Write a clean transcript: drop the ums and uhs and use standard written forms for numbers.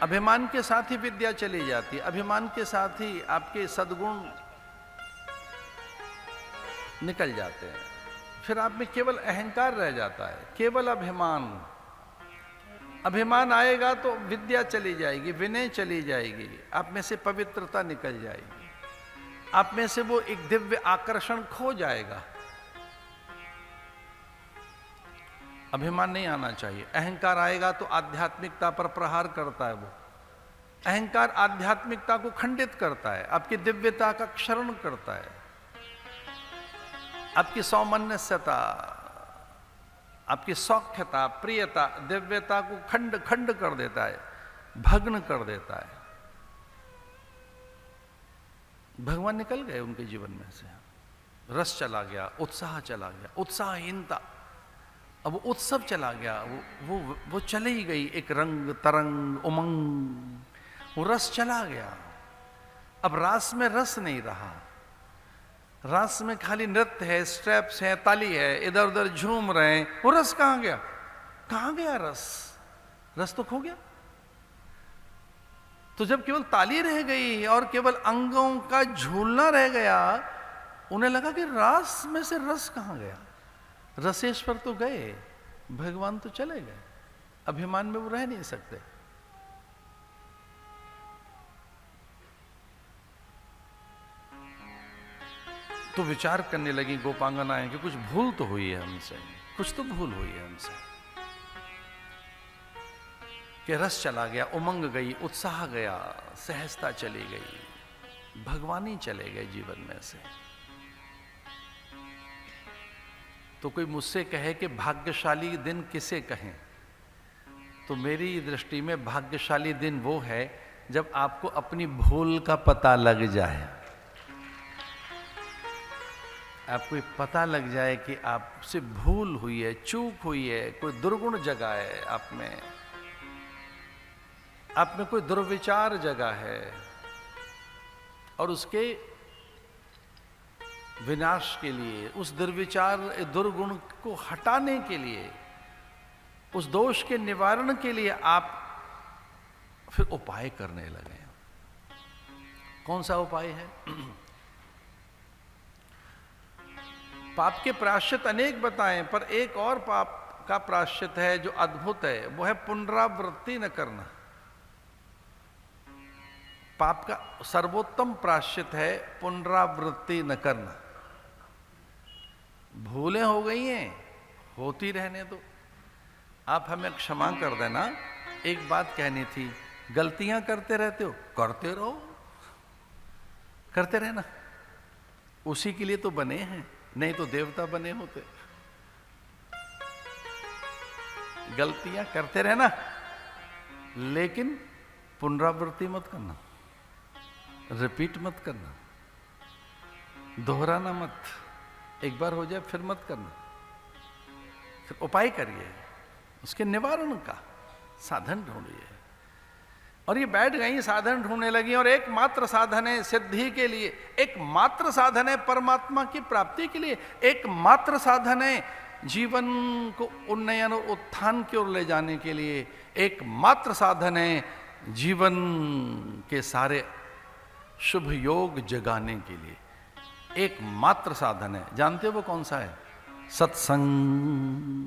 अभिमान के साथ ही विद्या चली जाती है, अभिमान के साथ ही आपके सद्गुण निकल जाते हैं। फिर आप में केवल अहंकार रह जाता है, केवल अभिमान। अभिमान आएगा तो विद्या चली जाएगी, विनय चली जाएगी, आप में से पवित्रता निकल जाएगी, आप में से वो एक दिव्य आकर्षण खो जाएगा। अभिमान नहीं आना चाहिए। अहंकार आएगा तो आध्यात्मिकता पर प्रहार करता है। वो अहंकार आध्यात्मिकता को खंडित करता है, आपकी दिव्यता का क्षरण करता है, आपकी सौमनस्यता, आपकी सौख्यता, प्रियता, दिव्यता को खंड खंड कर देता है, भग्न कर देता है। भगवान निकल गए उनके जीवन में से, रस चला गया, उत्साह चला गया, उत्साहहीनता, अब वो उत्सव चला गया, वो चली ही गई, एक रंग तरंग उमंग, वो रस चला गया। अब रास में रस नहीं रहा, रास में खाली नृत्य है, स्टेप्स है, ताली है, इधर उधर झूम रहे हैं, वो रस कहां गया? कहां गया रस? रस तो खो गया। तो जब केवल ताली रह गई और केवल अंगों का झूलना रह गया, उन्हें लगा कि रास में से रस कहां गया? रसेश्वर तो गए, भगवान तो चले गए, अभिमान में वो रह नहीं सकते। तो विचार करने लगी गोपांगनाएं कि कुछ भूल तो हुई है हमसे, कुछ तो भूल हुई है हमसे, कि रस चला गया, उमंग गई, उत्साह गया, सहजता चली गई, भगवान ही चले गए जीवन में से। तो कोई मुझसे कहे कि भाग्यशाली दिन किसे कहें, तो मेरी दृष्टि में भाग्यशाली दिन वो है जब आपको अपनी भूल का पता लग जाए, आपको पता लग जाए कि आपसे भूल हुई है, चूक हुई है, कोई दुर्गुण जगा है आप में कोई दुर्विचार जगा है, और उसके विनाश के लिए, उस दुर्विचार दुर्गुण को हटाने के लिए, उस दोष के निवारण के लिए आप फिर उपाय करने लगे। कौन सा उपाय है? पाप के प्रायश्चित अनेक बताएं, पर एक और पाप का प्रायश्चित है जो अद्भुत है, वो है पुनरावृत्ति न करना। पाप का सर्वोत्तम प्रायश्चित है पुनरावृत्ति न करना। भूलें हो गई हैं, होती रहने दो, आप हमें क्षमा कर देना। एक बात कहनी थी, गलतियां करते रहते हो, करते रहो, करते रहना, उसी के लिए तो बने हैं, नहीं तो देवता बने होते। गलतियां करते रहना, लेकिन पुनरावृत्ति मत करना, रिपीट मत करना, दोहराना मत। एक बार हो जाए फिर मत करना, फिर उपाय करिए, उसके निवारण का साधन ढूंढिए। और ये बैठ गई, साधन ढूंढने लगी, और एकमात्र साधन है सिद्धि के लिए, एकमात्र साधन है परमात्मा की प्राप्ति के लिए, एकमात्र साधन है जीवन को उन्नयन और उत्थान की ओर ले जाने के लिए, एकमात्र साधन है जीवन के सारे शुभ योग जगाने के लिए, एकमात्र साधन है। जानते हो वो कौन सा है? सत्संग।